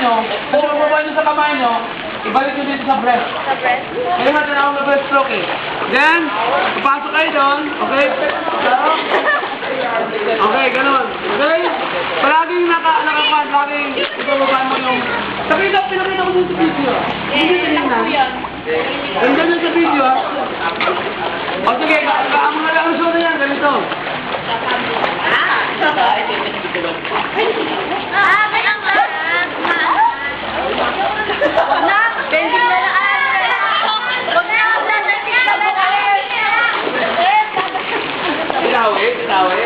nyo, kung mababa nyo sa kamay nyo, ibalik nyo dito sa breast. Sa breast? Kaya nga tinawag na breaststroke eh. Then, papasok kayo doon, okay? Okay, ganun. Okay? Palaging nakakuan, laging ibababa mo yung... Pinakita ko dun sa video. Hindi tinignan. Nandiyan dun sa video, ha? O sige, kaamo na lang ang show na yan, ganito. Itawit.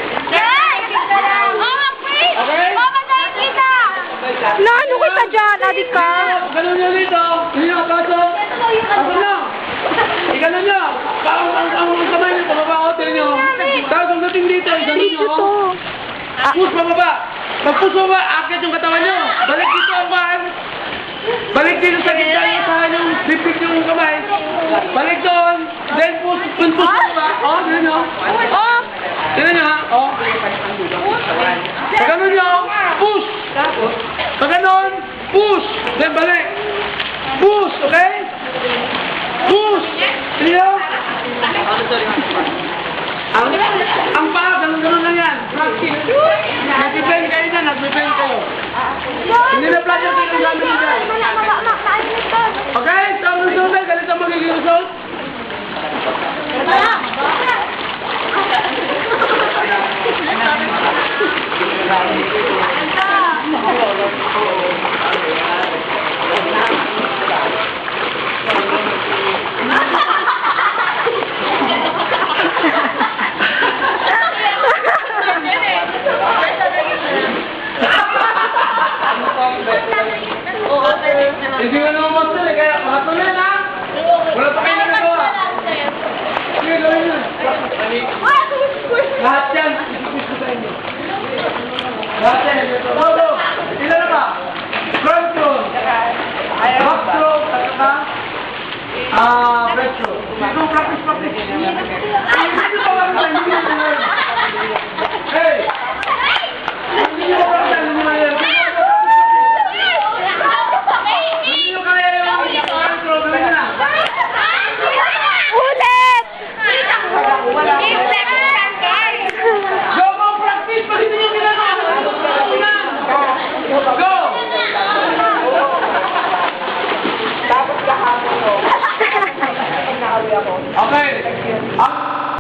Naano kita dyan, adik ka? Ganun nyo dito. Hindi nyo, pasok. Pasok nyo. Ikanon nyo. Ang kamay nyo, pababa ko, tignan nyo. Tapos ang dating dito, isanon nyo. Push pababa. Pag-push pababa, akit yung katawan nyo. Balik dito ang bar. Balik dito sa gitna yung usahan yung lipik yung kamay. Balik doon. Then push pababa. O, tignan nyo. Tignan nyo ha. O. Pagkanon nyo, push. Pagkanon, push. Then balik. Push, okay? Push. Tignan nyo. Ang paa, ganun-ganun lang yan. Nag-bend kayo dyan, nag-bend kayo. Hindi na flat yung tingin namin dyan. Okay, so ang result ay ganito ang magiging result. Hindi nga naman master eh, kaya makatuloy na. Wala pa kayo nagagawa. Sige, gawin nyo. Lahat yan. Lahat yan. Todo. Ilan na ba? Front stroke. Back stroke. At saka breaststroke. Ito, practice. Ay, hindi pa wala. Hey!